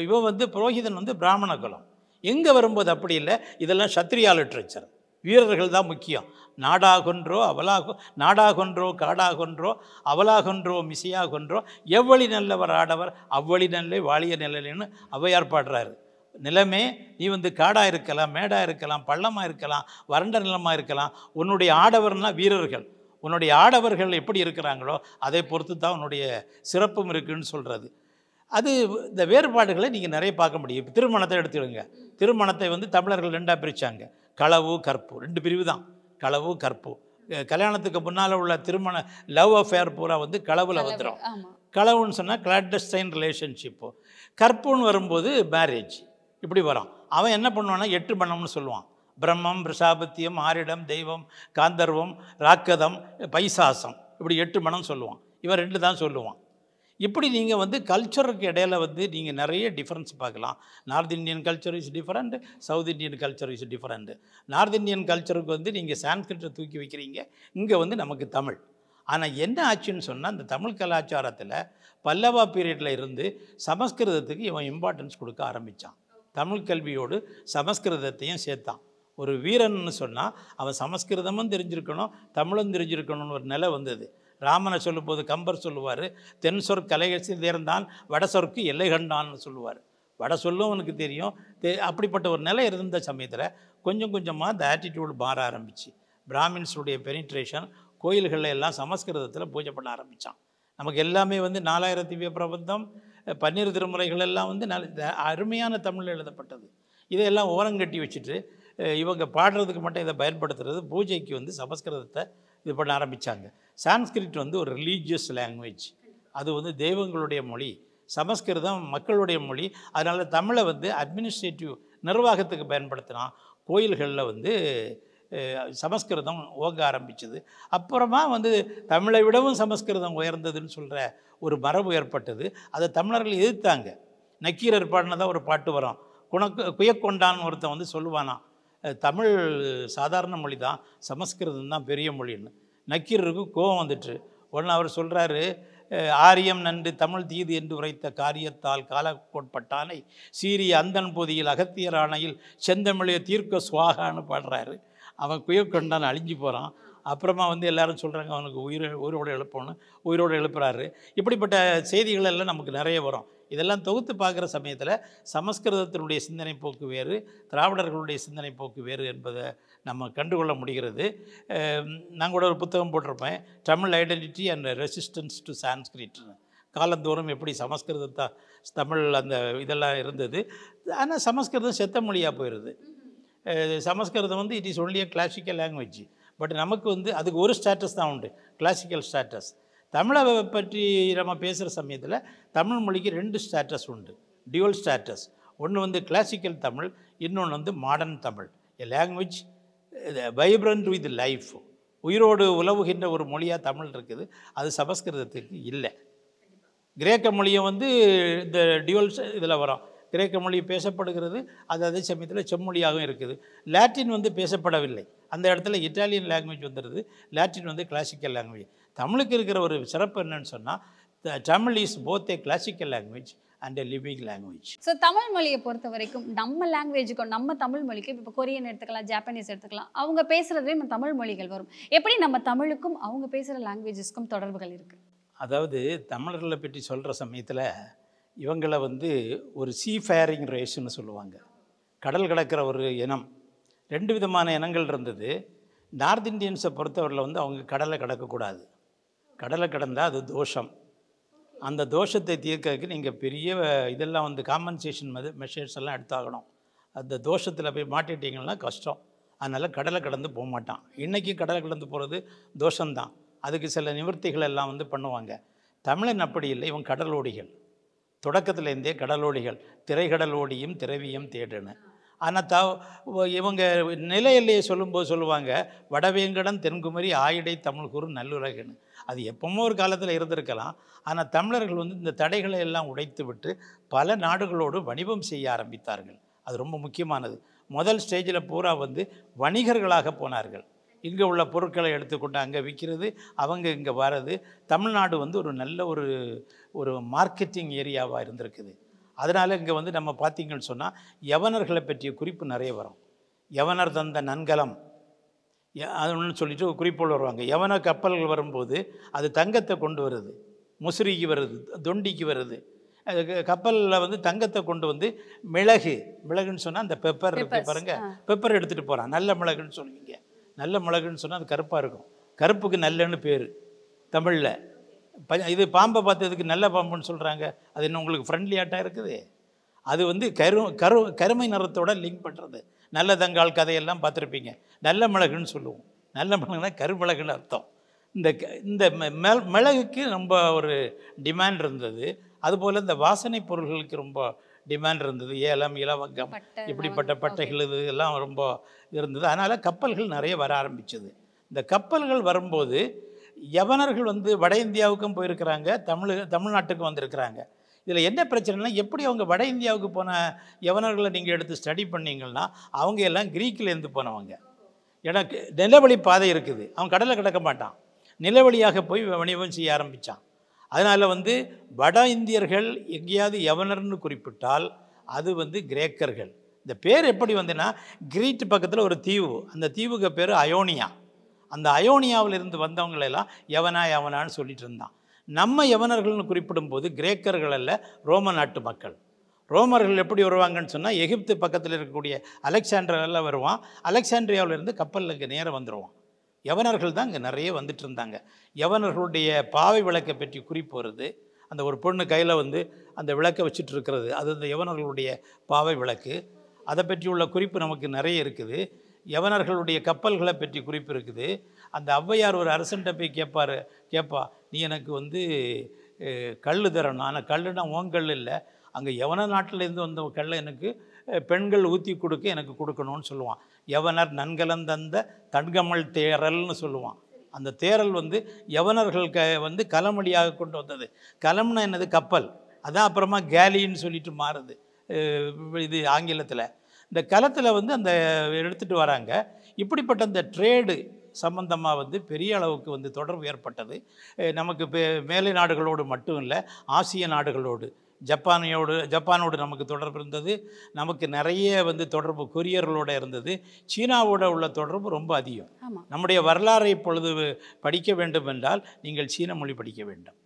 S3: இவன் வந்து புரோகிதன் வந்து பிராமண குலம். எங்கே வரும்போது அப்படி இல்லை, இதெல்லாம் சத்திரியா லிட்ரேச்சர். வீரர்கள் தான் முக்கியம். நாடாகொன்றோ காடாகொன்றோ அவலாகொன்றோ மிசையாகொன்றோ எவ்வளி நல்லவர் ஆடவர் அவ்வளி நல்ல வாழிய நிலைன்னு ஔவையார் பாடுறாரு. நிலமே நீ வந்து காடாக இருக்கலாம், மேடாக இருக்கலாம், பள்ளமாக இருக்கலாம், வறண்ட நிலமாக இருக்கலாம். உன்னுடைய ஆடவர்னால் வீரர்கள், உன்னுடைய ஆடவர்கள் எப்படி இருக்கிறாங்களோ அதை பொறுத்து தான் உன்னுடைய சிறப்பும் இருக்குதுன்னு சொல்கிறது. அது இந்த வேறுபாடுகளை நீங்கள் நிறைய பார்க்க முடியும். இப்போ திருமணத்தை எடுத்துடுங்க. திருமணத்தை வந்து தமிழர்கள் ரெண்டாக பிரித்தாங்க, களவு கற்பு. ரெண்டு பிரிவு தான், களவு கற்பு. கல்யாணத்துக்கு முன்னால் உள்ள திருமண லவ் அஃபேர் பூரா வந்து களவில் வந்துடும். களவுன்னு சொன்னால் கிளாண்டஸ்டைன் ரிலேஷன்ஷிப்பு. கற்புன்னு வரும்போது மேரேஜ் இப்படி வரும். அவன் என்ன பண்ணுவான்னா 8 மணம்னு சொல்லுவான். பிரம்மம், பிரசாபத்தியம், ஆரிடம், தெய்வம், காந்தர்வம், ராக்கதம், பைசாசம், இப்படி 8 மணம் சொல்லுவான். இவன் 2 தான் சொல்லுவான். இப்படி நீங்கள் வந்து கல்ச்சருக்கு இடையில வந்து நீங்கள் நிறைய டிஃப்ரென்ஸ் பார்க்கலாம். North Indian culture is different, South Indian culture is different. North Indian கல்ச்சருக்கு வந்து நீங்கள் சான்ஸ்கிரிட்டை தூக்கி வைக்கிறீங்க, இங்கே வந்து நமக்கு தமிழ். ஆனால் என்ன ஆச்சுன்னு சொன்னால் இந்த தமிழ் கலாச்சாரத்தில் பல்லவா பீரியடில் இருந்து சமஸ்கிருதத்துக்கு இவன் இம்பார்ட்டன்ஸ் கொடுக்க ஆரம்பித்தான். தமிழ் கல்வியோடு சமஸ்கிருதத்தையும் சேர்த்தான். ஒரு வீரன்னு சொன்னால் அவன் சமஸ்கிருதமும் தெரிஞ்சிருக்கணும், தமிழும் தெரிஞ்சிருக்கணும்னு ஒரு நிலை வந்தது. ராமனை சொல்லும்போது கம்பர் சொல்லுவார், தென் சொற் கலைகசி தேர்ந்தான் வட சொற்கு எல்லை கண்டான்னு சொல்லுவார். வட சொல்லும் அவனுக்கு தெரியும். அப்படிப்பட்ட ஒரு நிலை இருந்த சமயத்தில் கொஞ்சம் கொஞ்சமாக இந்த ஆட்டிடியூடு மாற ஆரம்பிச்சு. பிராமின்ஸுடைய பெனிட்ரேஷன், கோயில்களில் எல்லாம் சமஸ்கிருதத்தில் பூஜை பண்ண ஆரம்பித்தான். நமக்கு எல்லாமே வந்து 4000 திவ்ய பிரபந்தம், 12 திருமுறைகள் எல்லாம் வந்து அருமையான தமிழில் எழுதப்பட்டது. இதையெல்லாம் ஓரங்கட்டி வச்சுட்டு இவங்க பாடுறதுக்கு மட்டும் இதை பயன்படுத்துறது, பூஜைக்கு வந்து சமஸ்கிருதத்தை இது பண்ண ஆரம்பித்தாங்க. சான்ஸ்கிரிட் வந்து ஒரு ரிலீஜியஸ் லாங்குவேஜ், அது வந்து தெய்வங்களுடைய மொழி. சமஸ்கிருதம் மக்களுடைய மொழி. அதனால் தமிழை வந்து அட்மினிஸ்ட்ரேட்டிவ் நிர்வாகத்துக்கு பயன்படுத்தினான். கோயில்களில் வந்து சமஸ்கிருதம் ஓங்க ஆரம்பிச்சது. அப்புறமா வந்து தமிழை விடவும் சமஸ்கிருதம் உயர்ந்ததுன்னு சொல்கிற ஒரு மரபு ஏற்பட்டது. அதை தமிழர்கள் எதிர்த்தாங்க. நக்கீரர் பாடினதான் ஒரு பாட்டு வரும், குயக்கொண்டான்னு ஒருத்தன் வந்து சொல்லுவானா, தமிழ் சாதாரண மொழி தான், சமஸ்கிருதம் தான் பெரிய மொழின்னு. நக்கீரருக்கு கோபம் வந்துட்டு உடனே அவர் சொல்கிறாரு, ஆரியம் நன்று தமிழ் தீது என்று உரைத்த காரியத்தால் காலக்கோட்பட்டானை சீரிய அந்தன் பொதியில் அகத்தியர் ஆணையில் செந்தமிழைய தீர்க்க சுவாகான்னு பாடுறாரு. அவன் குயக்கொண்டான் அழிஞ்சு போகிறான். அப்புறமா வந்து எல்லாரும் சொல்கிறாங்க அவனுக்கு உயிரோடு எழுப்பணும், உயிரோடு எழுப்புறாரு. இப்படிப்பட்ட செய்திகள் எல்லாம் நமக்கு நிறைய வரும். இதெல்லாம் தொகுத்து பார்க்குற சமயத்தில் சமஸ்கிருதத்தினுடைய சிந்தனை போக்கு வேறு, திராவிடர்களுடைய சிந்தனை போக்கு வேறு என்பதை நம்ம கண்டுகொள்ள முடிகிறது. நான் கூட ஒரு புத்தகம் போட்டிருப்பேன், Tamil identity and resistance to சான்ஸ்கிரிட்னு. காலந்தோறும் எப்படி தமிழ் அந்த இதெல்லாம் இருந்தது, ஆனால் சமஸ்கிருதம் செத்த மொழியாக போயிடுது. சமஸ்கிருதம் வந்து it is only a classical language. But நமக்கு வந்து அதுக்கு ஒரு ஸ்டேட்டஸ் தான் உண்டு, கிளாசிக்கல் ஸ்டேட்டஸ். தமிழை பற்றி நம்ம பேசுகிற சமயத்தில் தமிழ் மொழிக்கு 2 ஸ்டேட்டஸ் உண்டு, டியூவல் ஸ்டேட்டஸ். ஒன்று வந்து கிளாசிக்கல் தமிழ், இன்னொன்று வந்து modern Tamil. A language vibrant with life, உயிரோடு உலவுகின்ற ஒரு மொழியாக தமிழ் இருக்குது. அது சமஸ்கிருதத்துக்கு இல்லை. கிரேக்க மொழியை வந்து இந்த டியூவல் இதில் வரும். கிரேக்க மொழி பேசப்படுகிறது, அது அதே சமயத்தில் செம்மொழியாகவும் இருக்குது. லாட்டின் வந்து பேசப்படவில்லை, அந்த இடத்துல இட்டாலியன் லாங்குவேஜ் வந்துடுது. லாட்டின் வந்து கிளாசிக்கல் லாங்குவேஜ். தமிழுக்கு இருக்கிற ஒரு சிறப்பு என்னன்னு சொன்னால் Tamil is both A classical language and a living language.
S4: So Tamil மொழியை பொறுத்த வரைக்கும் நம்ம லாங்குவேஜுக்கும் நம்ம தமிழ் மொழிக்கும் இப்போ கொரியன் எடுத்துக்கலாம், ஜாப்பனீஸ் எடுத்துக்கலாம், அவங்க பேசுகிறதுலேயும் தமிழ் மொழிகள் வரும். எப்படி நம்ம தமிழுக்கும் அவங்க பேசுகிற லாங்குவேஜஸ்க்கும் தொடர்புகள் இருக்குது?
S3: அதாவது தமிழர்களை பற்றி சொல்கிற சமயத்தில் இவங்களை வந்து ஒரு சீஃபேரிங் ரேஸ்ன்னு சொல்லுவாங்க, கடல் கடக்கிற ஒரு இனம். 2 விதமான இனங்கள் இருந்தது. நார்த் இந்தியன்ஸை பொறுத்தவரையில் வந்து அவங்க கடலை கடக்கக்கூடாது, கடலை கடந்தால் அது தோஷம். அந்த தோஷத்தை தீர்க்கறதுக்கு நீங்கள் பெரிய இதெல்லாம் வந்து காம்பன்சேஷன் மெஷர்ஸ் எல்லாம் எடுத்தாகணும். அந்த தோஷத்தில் போய் மாட்டிட்டிங்கன்னா கஷ்டம். அதனால் கடலை கடந்து போக மாட்டான். இன்றைக்கி கடலை கடந்து போகிறது தோஷம்தான். அதுக்கு சில நிவர்த்திகள் எல்லாம் வந்து பண்ணுவாங்க. தமிழன் அப்படி இல்லை, இவன் கடலோடிகள். தொடக்கத்துலேருந்தே கடலோடிகள், திரைக்கடலோடியும் திரவியம் தேடுன்னு. ஆனால் இவங்க நில எல்லையை சொல்லும்போது சொல்லுவாங்க, வடவேங்கடன் தென்குமரி ஆயிடை தமிழ்கூறு நல்லுலகுன்னு. அது எப்பவுமோ ஒரு காலத்தில் இருந்திருக்கலாம். ஆனால் தமிழர்கள் வந்து இந்த தடைகளை எல்லாம் உடைத்து விட்டு பல நாடுகளோடு வணிகம் செய்ய ஆரம்பித்தார்கள். அது ரொம்ப முக்கியமானது. முதல் ஸ்டேஜில் பூரா வந்து வணிகர்களாக போனார்கள். இங்கே உள்ள பொருட்களை எடுத்துக்கொண்டு அங்கே விற்கிறது, அவங்க இங்கே வர்றது. தமிழ்நாடு வந்து ஒரு நல்ல ஒரு மார்க்கெட்டிங் ஏரியாவாக இருந்திருக்குது. அதனால் இங்கே வந்து நம்ம பார்த்திங்கன்னு சொன்னால் யவனர்களை பற்றிய குறிப்பு நிறைய வரும். யவனர் தந்த நன்கலம் அதுன்னு சொல்லிட்டு ஒரு குறிப்போடு வருவாங்க. யவன கப்பல்கள் வரும்போது அது தங்கத்தை கொண்டு வருது, முசிறிக்கு வருது, தொண்டிக்கு வருது. அது கப்பலில் வந்து தங்கத்தை கொண்டு வந்து மிளகுன்னு சொன்னால் அந்த பெப்பர் இருக்குது பாருங்கள், பெப்பர் எடுத்துகிட்டு போகிறான். நல்ல மிளகுன்னு சொல்லுவீங்க. நல்ல மிளகுன்னு சொன்னால் அது கருப்பாக இருக்கும். கருப்புக்கு நல்லன்னு பேர் தமிழில். இது பாம்பை பார்த்ததுக்கு நல்ல பாம்புன்னு சொல்கிறாங்க. அது இன்னும் உங்களுக்கு ஃப்ரெண்ட்லியாட்டாக இருக்குது. அது வந்து கருமை நிறத்தோட லிங்க் பண்ணுறது. நல்ல தங்கால் கதையெல்லாம் பார்த்துருப்பீங்க. நல்ல மிளகுன்னு சொல்லுவோம். நல்ல மிளகுனா கருமிளகுன்னு அர்த்தம். இந்த மிளகுக்கு ரொம்ப ஒரு டிமாண்ட் இருந்தது. அதுபோல் இந்த வாசனை பொருள்களுக்கு ரொம்ப டிமாண்ட் இருந்தது. ஏலம், இலவங்கம், இப்படிப்பட்ட பட்டைகள் இது எல்லாம் ரொம்ப இருந்தது. அதனால் கப்பல்கள் நிறைய வர ஆரம்பிச்சது. இந்த கப்பல்கள் வரும்போது யவனர்கள் வந்து வட இந்தியாவுக்கும் போயிருக்கிறாங்க, தமிழ்நாட்டுக்கும் வந்திருக்கிறாங்க. இதில் என்ன பிரச்சனைனா, எப்படி அவங்க வட இந்தியாவுக்கு போன யவனர்களை நீங்கள் எடுத்து ஸ்டடி பண்ணிங்கன்னா அவங்க எல்லாம் கிரீக்கிலேருந்து போனவங்க. எனக்கு நிலவழி பாதை இருக்குது, அவன் கடலை கடக்க மாட்டான், நிலவழியாக போய் வணிகம் செய்ய ஆரம்பித்தான். அதனால் வந்து வட இந்தியர்கள் எங்கேயாவது யவனர்னு குறிப்பிட்டால் அது வந்து கிரேக்கர்கள். இந்த பேர் எப்படி வந்துன்னா, கிரீட் பக்கத்தில் ஒரு தீவு, அந்த தீவுக்கு பேர் அயோனியா. அந்த அயோனியாவிலிருந்து வந்தவங்களெல்லாம் யவனான்னு சொல்லிட்டு இருந்தான். நம்ம யவனர்கள்னு குறிப்பிடும்போது கிரேக்கர்கள் அல்ல, ரோம நாட்டு மக்கள். ரோமர்கள் எப்படி வருவாங்கன்னு சொன்னால், எகிப்து பக்கத்தில் இருக்கக்கூடிய அலெக்சாண்டரெல்லாம் வருவான். அலெக்சாண்ட்ரியாவிலேருந்து கப்பலில் இங்கே நேரம் வந்துடுவான். யவனர்கள் தான் இங்கே நிறைய வந்துட்டு இருந்தாங்க. யவனர்களுடைய பாவை விளக்கை பற்றி குறிப்பு வருது. அந்த ஒரு பொண்ணு கையில் வந்து அந்த விளக்கை வச்சுட்டு இருக்கிறது, அது அந்த யவனர்களுடைய பாவை விளக்கு. அதை பற்றி உள்ள குறிப்பு நமக்கு நிறைய இருக்குது. யவனர்களுடைய கப்பல்களை பற்றி குறிப்பு இருக்குது. அந்த ஔவையார் ஒரு அரசன்ட்ட போய் கேட்பா, நீ எனக்கு வந்து கல் தரணும், ஆனால் கல்லுனா ஓங்கல் இல்லை, அங்கே யவன நாட்டிலேருந்து வந்த கல்லை எனக்கு பெண்கள் ஊற்றி கொடுக்க எனக்கு கொடுக்கணும்னு சொல்லுவான். யவனர் நன்கலந்தந்த தன்கமல் தேரல்னு சொல்லுவான். அந்த தேரல் வந்து யவனர்கள் வந்து கலமடியாக கொண்டு வந்தது. கலம்னா என்னது? கப்பல். அதான் அப்புறமா கேலின்னு சொல்லிட்டு மாறுது இது ஆங்கிலத்தில். இந்த களத்தில் வந்து அந்த எடுத்துகிட்டு வராங்க. இப்படிப்பட்ட இந்த ட்ரேடு சம்பந்தமாக வந்து பெரிய அளவுக்கு வந்து தொடர்பு ஏற்பட்டது. நமக்கு மேலை நாடுகளோடு மட்டும் இல்லை, ஆசிய நாடுகளோடு, ஜப்பானோடு நமக்கு தொடர்பு இருந்தது. நமக்கு நிறைய வந்து தொடர்பு கொரியர்களோடு இருந்தது. சீனாவோட உள்ள தொடர்பு ரொம்ப அதிகம். நம்முடைய வரலாறை இப்பொழுது படிக்க வேண்டும் என்றால் நீங்கள் சீன மொழி படிக்க வேண்டும்.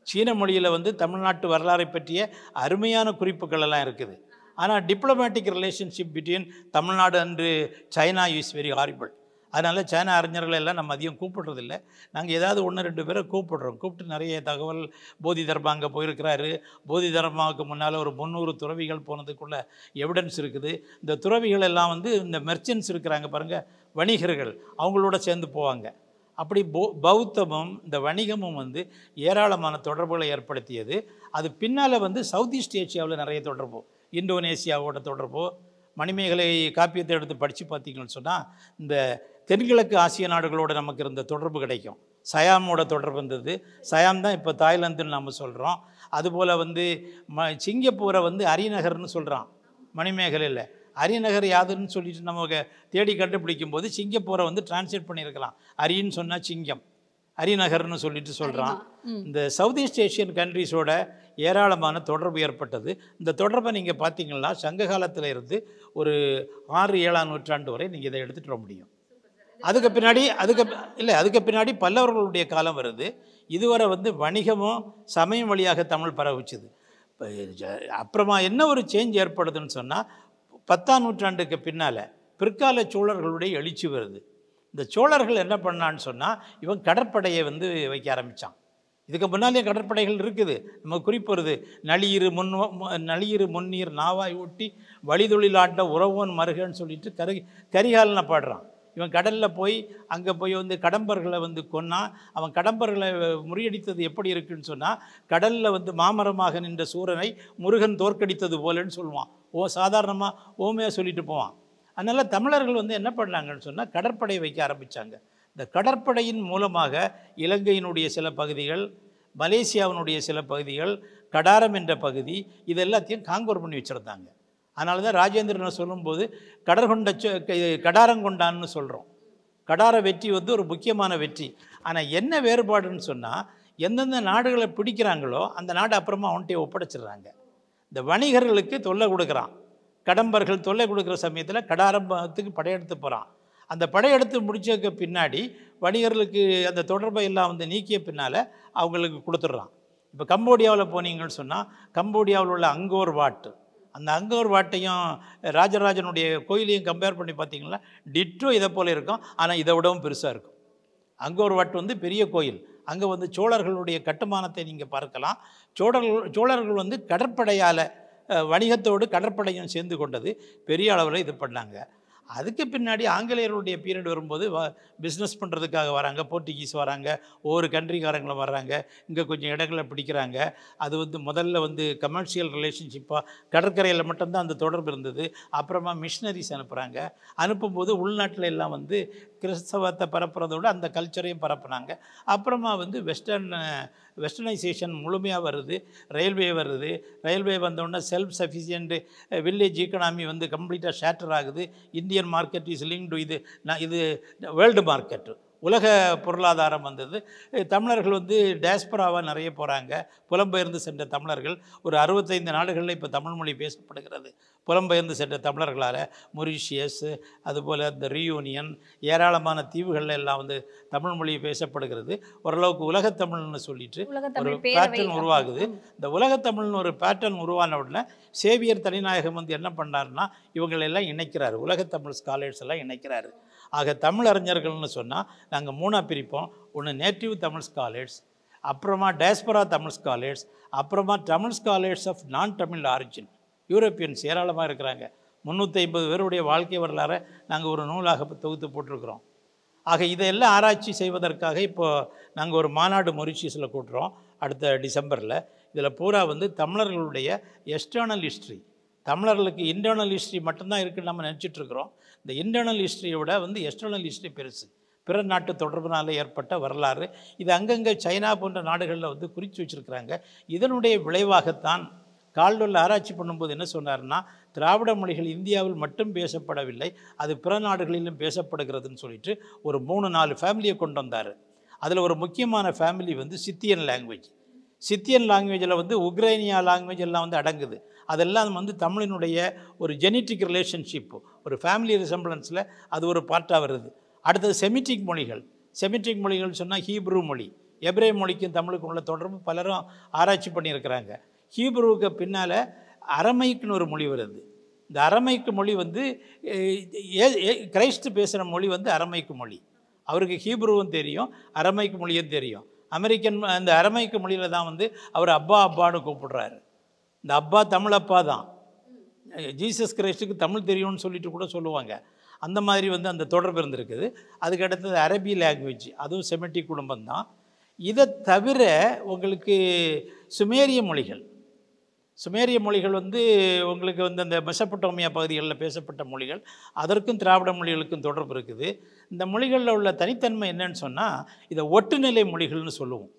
S3: சீன மொழியில் வந்து தமிழ்நாட்டு வரலாறை பற்றிய அருமையான குறிப்புகள் எல்லாம் இருக்குது. ஆனால் diplomatic relationship between Tamil Nadu and China is very horrible. அதனால் சைனா அறிஞர்கள் எல்லாம் நம்ம அதிகம் கூப்பிடுறதில்லை. நாங்கள் ஏதாவது 1-2 பேரை கூப்பிட்டு நிறைய தகவல் போதி தர்மா அங்கே போயிருக்கிறாரு. போதி தர்மாவுக்கு முன்னால் ஒரு 300 துறவிகள் போனதுக்குள்ள எவிடன்ஸ் இருக்குது. இந்த துறவிகள் எல்லாம் வந்து இந்த மெர்ச்சன்ட்ஸ் இருக்கிறாங்க பாருங்கள், வணிகர்கள், அவங்களோட சேர்ந்து போவாங்க. அப்படி பௌத்தமும் இந்த வணிகமும் வந்து ஏராளமான தொடர்புகளை ஏற்படுத்தியது. அது பின்னால் வந்து சவுத் ஈஸ்ட் ஏஷியாவில் நிறைய தொடர்பு, இந்தோனேசியாவோட தொடர்பு. மணிமேகலை காப்பியத்தை எடுத்து படித்து பார்த்தீங்கன்னு சொன்னால் இந்த தென்கிழக்கு ஆசிய நாடுகளோடு நமக்கு இருந்த தொடர்பு கிடைக்கும். சயாமோட தொடர்பு இருந்தது. சயாம் தான் இப்போ தாய்லாந்துன்னு நம்ம சொல்கிறோம். அதுபோல் வந்து சிங்கப்பூரை வந்து அரிநகர்னு சொல்கிறான் மணிமேகலையில். அரிநகர் யாதுன்னு சொல்லிட்டு நமக்கு தேடி கண்டுபிடிக்கும் போது சிங்கப்பூரை வந்து டிரான்ஸ்லேட் பண்ணியிருக்கலாம். அரின்னு சொன்னால் சிங்கம், அரிநகர்னு சொல்லிட்டு சொல்கிறான். இந்த சவுத் ஈஸ்ட் ஏஷியன் கண்ட்ரிஸோட ஏராளமான தொடர்பு ஏற்பட்டது. இந்த தொடர்பை நீங்கள் பார்த்தீங்கன்னா சங்க காலத்தில் இருந்து ஒரு 6-7ஆம் நூற்றாண்டு வரை நீங்கள் இதை எடுத்துகிட்டு வர முடியும். அதுக்கு பின்னாடி பல்லவர்களுடைய காலம் வருது. இதுவரை வந்து வணிகமும் சமயம் வழியாக தமிழ் பரவுச்சுது. அப்புறமா என்ன ஒரு சேஞ்ச் ஏற்படுதுன்னு சொன்னால் 10ஆம் நூற்றாண்டுக்கு பின்னால் பிற்கால சோழர்களுடைய எழுச்சி வருது. இந்த சோழர்கள் என்ன பண்ணான்னு சொன்னால் இவன் கடற்படையை வந்து வைக்க ஆரம்பித்தான். இதுக்கு முன்னாலே கடற்படைகள் இருக்குது. நம்ம குறிப்பு வருது, நளியிரு முன்னீர் நாவாய் ஊட்டி வழிதொழிலாட்ட உறவோன் மருகன்னு சொல்லிட்டு கரிகாலனை பாடுறான். இவன் கடலில் போய் அங்கே போய் வந்து கடம்பர்களை வந்து கொன்னான். அவன் கடம்பர்களை முறியடித்தது எப்படி இருக்குன்னு சொன்னால் கடலில் வந்து மாமரமாக நின்ற சூரனை முருகன் தோற்கடித்தது போலன்னு சொல்லுவான். சாதாரணமாக ஓமையாக சொல்லிட்டு போவான். அதனால் தமிழர்கள் வந்து என்ன பண்ணாங்கன்னு சொன்னால் கடற்படை வைக்க ஆரம்பித்தாங்க. இந்த கடற்படையின் மூலமாக இலங்கையினுடைய சில பகுதிகள், மலேசியாவினுடைய சில பகுதிகள், கடாரம் என்ற பகுதி, இது எல்லாத்தையும் காங்கோர் பண்ணி வச்சுருந்தாங்க. அதனால தான் ராஜேந்திரனை சொல்லும்போது கடாரங்கொண்டான்னு சொல்கிறோம். கடார வெற்றி வந்து ஒரு முக்கியமான வெற்றி. ஆனால் என்ன வேறுபாடுன்னு சொன்னால் எந்தெந்த நாடுகளை பிடிக்கிறாங்களோ அந்த நாடு அப்புறமா அவன்கிட்ட ஒப்படைச்சிடுறாங்க. இந்த வணிகர்களுக்கு தொல்லை கொடுக்குறான். கடம்பர்கள் தொல்லை கொடுக்குற சமயத்தில் கடாரம்பத்துக்கு படையெடுத்து போகிறான். அந்த படையெடுத்து முடிச்சதுக்கு பின்னாடி வணிகர்களுக்கு அந்த தொடர்பை எல்லாம் வந்து நீக்கிய பின்னால் அவங்களுக்கு கொடுத்துட்றான். இப்போ கம்போடியாவில் போனீங்கன்னு சொன்னால் கம்போடியாவில் உள்ள அங்கோர் வாட்டு, அந்த அங்கோர் வாட்டையும் ராஜராஜனுடைய கோயிலையும் கம்பேர் பண்ணி பார்த்தீங்கன்னா டிட்டோ இதை போல் இருக்கும். ஆனால் இதை விடவும் பெருசாக இருக்கும். அங்கோர் வாட்டு வந்து பெரிய கோயில். அங்கே வந்து சோழர்களுடைய கட்டுமானத்தை நீங்கள் பார்க்கலாம். சோழர்கள் வந்து கடற்படையால் வணிகத்தோடு கடற்படையும் சேர்ந்து கொண்டது பெரிய அளவில் இது பண்ணாங்க. அதுக்கு பின்னாடி ஆங்கிலேயர்களுடைய பீரியட் வரும்போது பிஸ்னஸ் பண்ணுறதுக்காக வராங்க, போர்ச்சுகீஸ் வராங்க, ஒவ்வொரு கண்ட்ரிக்காரங்களும் வர்றாங்க, இங்கே கொஞ்சம் இடங்களை பிடிக்கிறாங்க. அது வந்து முதல்ல வந்து கமர்ஷியல் ரிலேஷன்ஷிப்பாக கடற்கரையில் மட்டும்தான் அந்த தொடர்பு இருந்தது. அப்புறமா மிஷினரிஸ் அனுப்புகிறாங்க. அனுப்பும்போது உள்நாட்டில் எல்லாம் வந்து கிறிஸ்தவத்தை பரப்புறதோடு அந்த கல்ச்சரையும் பரப்புனாங்க. அப்புறமா வந்து வெஸ்டர்னைசேஷன் முழுமையாக வருது. ரயில்வே வருது. ரயில்வே வந்தோடனே செல்ஃப் சஃபிஷியன்ட் வில்லேஜ் ஈக்கனாமி வந்து கம்ப்ளீட்டாக ஷேட்டர் ஆகுது. Indian market is link to இது வேர்ல்டு மார்க்கெட்டு, உலக பொருளாதாரம் வந்தது. தமிழர்கள் வந்து டேஸ்பராவாக நிறைய போகிறாங்க. புலம்பெயர்ந்து சென்ற தமிழர்கள் ஒரு 65 நாடுகளில் இப்போ தமிழ் மொழி பேசப்படுகிறது. புலம்பெயர்ந்து சென்ற தமிழர்களால் மொரிஷியஸ், அதுபோல் இந்த ரீயூனியன், ஏராளமான தீவுகளில் எல்லாம் வந்து தமிழ் மொழி பேசப்படுகிறது. ஓரளவுக்கு உலகத்தமிழ்னு சொல்லிட்டு ஒரு பேட்டர்ன் உருவாகுது. இந்த உலகத்தமிழ்னு ஒரு பேட்டர்ன் உருவான உடனே சேவியர் தனிநாயகம் வந்து என்ன பண்ணாருன்னா இவங்களெல்லாம் இணைக்கிறாரு. உலகத்தமிழ் ஸ்காலர்ஸ் எல்லாம் இணைக்கிறாரு. ஆக தமிழ் அறிஞர்கள்னு சொன்னால் நாங்கள் 3ஆக பிரிப்போம். ஒன்று நேட்டிவ் தமிழ் ஸ்காலர்ஸ், அப்புறமா டயஸ்பரா தமிழ் ஸ்காலர்ஸ், அப்புறமா தமிழ் ஸ்காலர்ஸ் ஆஃப் நான் தமிழ் ஆரிஜின். யூரோப்பியன்ஸ் ஏராளமாக இருக்கிறாங்க. 350 பேருடைய வாழ்க்கை வரலாறை நாங்கள் ஒரு நூலாக தொகுத்து போட்டிருக்கிறோம். ஆக இதையெல்லாம் ஆராய்ச்சி செய்வதற்காக இப்போது நாங்கள் ஒரு மாநாடு மொரிஷியஸில் கூட்டுறோம் அடுத்த டிசம்பரில். இதில் பூரா வந்து தமிழர்களுடைய எக்ஸ்டர்னல் ஹிஸ்ட்ரி, தமிழர்களுக்கு இன்டர்னல் ஹிஸ்ட்ரி மட்டும்தான் இருக்குதுன்னு நம்ம நினச்சிட்ருக்கிறோம். இந்த இன்டர்னல் ஹிஸ்ட்ரியை விட வந்து எக்ஸ்டர்னல் ஹிஸ்ட்ரி பெருசு. பிற நாட்டு தொடர்பினால் ஏற்பட்ட வரலாறு இது அங்கங்கே சைனா போன்ற நாடுகளில் வந்து குறித்து வச்சுருக்கிறாங்க. இதனுடைய விளைவாகத்தான் கால்டோல் ஆராய்ச்சி பண்ணும்போது என்ன சொன்னார்னா, திராவிட மொழிகள் இந்தியாவில் மட்டும் பேசப்படவில்லை, அது பிற நாடுகளிலும் பேசப்படுகிறதுன்னு சொல்லிட்டு ஒரு 3-4 ஃபேமிலியை கொண்டு வந்தார். அதில் ஒரு முக்கியமான ஃபேமிலி வந்து சித்தியன் லாங்குவேஜ். சித்தியன் லாங்குவேஜில் வந்து உக்ரைனியா லாங்குவேஜ் எல்லாம் வந்து அடங்குது. அதெல்லாம் வந்து தமிழினுடைய ஒரு ஜெனட்டிக் ரிலேஷன்ஷிப்பு, ஒரு ஃபேமிலி ரிசம்பிளன்ஸில் அது ஒரு பார்ட்டாக வருது. அடுத்தது செமிட்டிக் மொழிகள். செமிட்டிக் மொழிகள் சொன்னால் ஹீப்ரு மொழி, எப்ரே மொழிக்கும் தமிழுக்கும் உள்ள தொடர்பு பலரும் ஆராய்ச்சி பண்ணியிருக்கிறாங்க. ஹீப்ருவுக்கு பின்னால் அரமைக்குன்னு ஒரு மொழி வருது. இந்த அரமைக்கு மொழி வந்து கிரைஸ்ட் பேசுகிற மொழி வந்து அரமைக்கு மொழி. அவருக்கு ஹீப்ருவும் தெரியும், அரமைக்கு மொழியும் தெரியும். அமெரிக்கன் அந்த அரமைக்கு மொழியில் தான் வந்து அவர் அப்பா அப்பான்னு கூப்பிடுறாரு. இந்த அப்பா தமிழ் அப்பா தான். ஜீசஸ் கிரைஸ்ட்டுக்கு தமிழ் தெரியும்னு சொல்லிட்டு கூட சொல்லுவாங்க. அந்த மாதிரி வந்து அந்த தொடர்பு இருந்திருக்குது. அதுக்கு அடுத்தது அரபி லாங்குவேஜ், அதுவும் செமிட்டிக் குடும்பம் தான். இதை தவிர உங்களுக்கு சுமேரிய மொழிகள், சுமேரிய மொழிகள் வந்து உங்களுக்கு வந்து அந்த மெசபடோமியா பகுதிகளில் பேசப்பட்ட மொழிகள், அதற்கும் திராவிட மொழிகளுக்கும் தொடர்பு இருக்குது. இந்த மொழிகளில் உள்ள தனித்தன்மை என்னன்னு சொன்னால், இதை ஒட்டுநிலை மொழிகள்னு சொல்லுவோம்.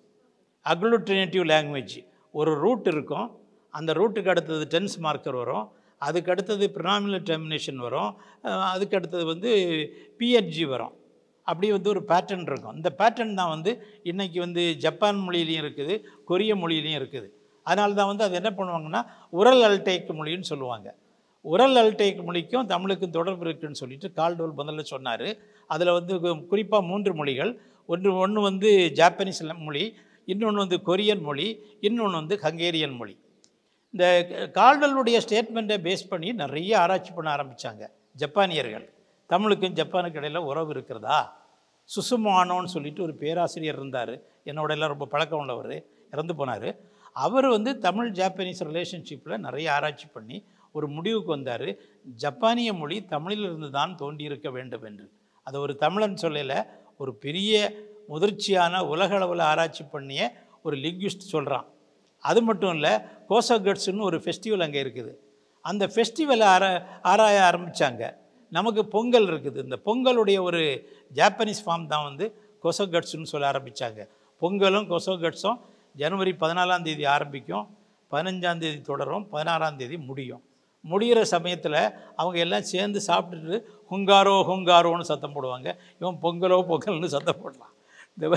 S3: அக்ளூட்டினேட்டிவ் லாங்குவேஜ். ஒரு ரூட் இருக்கும், அந்த ரூட்டுக்கு அடுத்தது டென்ஸ் மார்க்கர் வரும், அதுக்கு அடுத்தது ப்ரினாமினல் டெர்மினேஷன் வரும், அதுக்கு அடுத்தது வந்து பிஎன்ஜி வரும். அப்படி வந்து ஒரு பேட்டர்ன் இருக்கும். இந்த பேட்டர்ன் தான் வந்து இன்றைக்கி வந்து ஜப்பான் மொழியிலையும் இருக்குது, கொரிய மொழியிலையும் இருக்குது. அதனால தான் வந்து அது என்ன பண்ணுவாங்கன்னா உரல் அல்டைக் மொழின்னு சொல்லுவாங்க. உரல் அல்டைக் மொழிக்கும் தமிழுக்கும் தொடர்பு இருக்குதுன்னு சொல்லிட்டு கால்டுவெல் முதல்ல சொன்னார். அதில் வந்து குறிப்பாக 3 மொழிகள். ஒன்று வந்து ஜாப்பனீஸ் மொழி, இன்னொன்று வந்து கொரியன் மொழி, இன்னொன்று வந்து ஹங்கேரியன் மொழி. இந்த கால்டுவெல்லுடைய ஸ்டேட்மெண்ட்டை பேஸ் பண்ணி நிறைய ஆராய்ச்சி பண்ண ஆரம்பித்தாங்க ஜப்பானியர்கள். தமிழுக்கும் ஜப்பானுக்கு இடையில் உறவு இருக்கிறதா? சுசுமானோன்னு சொல்லிட்டு ஒரு பேராசிரியர் இருந்தார், என்னோட எல்லாம் ரொம்ப பழக்கம் உள்ளவர், இறந்து போனார். அவர் வந்து தமிழ் ஜாப்பனீஸ் ரிலேஷன்ஷிப்பில் நிறைய ஆராய்ச்சி பண்ணி ஒரு முடிவுக்கு வந்தார். ஜப்பானிய மொழி தமிழிலிருந்து தான் தோன்றியிருக்க வேண்டும் என்று. அதை ஒரு தமிழன் சொல்லலை, ஒரு பெரிய முதிர்ச்சியான உலகளவில் ஆராய்ச்சி பண்ணிய ஒரு லிங்குவிஸ்ட் சொல்கிறான். அது மட்டும் இல்லை, கோசகட்ஸ்ன்னு ஒரு ஃபெஸ்டிவல் அங்கே இருக்குது. அந்த ஃபெஸ்டிவலை ஆராய ஆரம்பித்தாங்க. நமக்கு பொங்கல் இருக்குது, இந்த பொங்கலுடைய ஒரு ஜாப்பனீஸ் ஃபார்ம் தான் வந்து கோசகட்ஸ்ன்னு சொல்ல ஆரம்பித்தாங்க. பொங்கலும் கோசகட்ஸும் ஜனவரி 14ஆம் தேதி ஆரம்பிக்கும், 15ஆம் தேதி தொடரும், 16ஆம் தேதி முடியும். முடிகிற சமயத்தில் அவங்க எல்லாம் சேர்ந்து சாப்பிட்டுட்டு ஹுங்காரோ ஹுங்காரோன்னு சத்தம் போடுவாங்க. இவன் பொங்கலோ பொங்கல்னு சத்தம் போடலாம். இந்த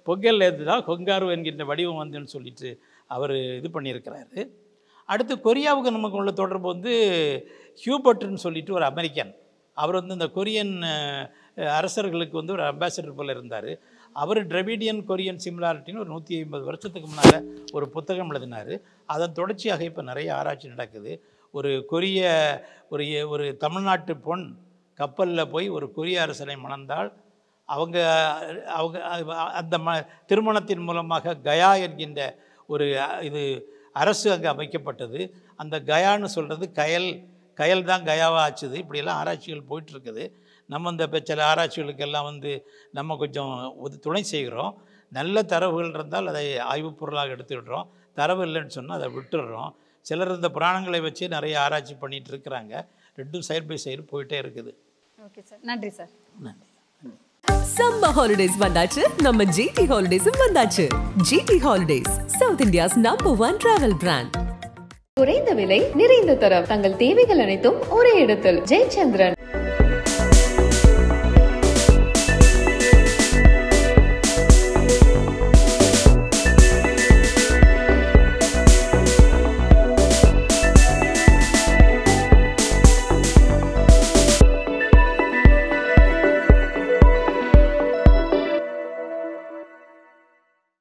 S3: பொங்கல் ஏற்றுனா ஹுங்காரோ என்கின்ற வடிவம் வந்துன்னு சொல்லிட்டு அவர் இது பண்ணியிருக்கிறாரு. அடுத்து கொரியாவுக்கு நமக்கு உள்ள தொடர்பு வந்து ஹியூபர்ட்னு சொல்லிட்டு ஒரு அமெரிக்கன். அவர் வந்து இந்த கொரியன் அரசர்களுக்கு வந்து ஒரு அம்பாசிடர் போல் இருந்தார். அவர் டிராவிடியன் கொரியன் சிமிலாரிட்டின்னு ஒரு 150 வருஷத்துக்கு முன்னால் ஒரு புத்தகம் எழுதினார். அதன் தொடர்ச்சியாக இப்போ நிறைய ஆராய்ச்சி நடக்குது. ஒரு கொரிய ஒரு தமிழ்நாட்டு பொன் கப்பலில் போய் ஒரு கொரிய அரசனை மணந்தால் அவங்க அந்த திருமணத்தின் மூலமாக கயா என்கின்ற ஒரு இது அரசு அங்கே அமைக்கப்பட்டது. அந்த கயான்னு சொல்கிறது கயல் தான் கயாவாக ஆச்சுது. இப்படியெல்லாம் ஆராய்ச்சிகள் போயிட்டுருக்குது. நம்ம இந்த சில ஆராய்ச்சிகளுக்கெல்லாம் வந்து நம்ம கொஞ்சம் துணை செய்கிறோம். நல்ல தரவுகள் இருந்தால் அதை ஆய்வுப் பொருளாக எடுத்துக்கிடுறோம், தரவு இல்லைன்னு சொன்னால் அதை விட்டுடுறோம். சிலர் இந்த புராணங்களை வச்சு நிறைய ஆராய்ச்சி பண்ணிகிட்டு இருக்கிறாங்க. ரெண்டும் சைட் பை சைடு போயிட்டே இருக்குது.
S4: ஓகே சார், நன்றி சார்.
S3: நன்றி.
S1: சம்மர் ஹாலிடேஸ் வந்தாச்சு, நம்ம ஜிடி ஹாலிடேஸும் வந்தாச்சு. GT holidays, south India's #1 travel brand.
S2: குறைந்த விலை, நிறைந்த தரம், தங்கள் தேவைகள் அனைத்தும் ஒரே இடத்தில். ஜெயச்சந்திரன்.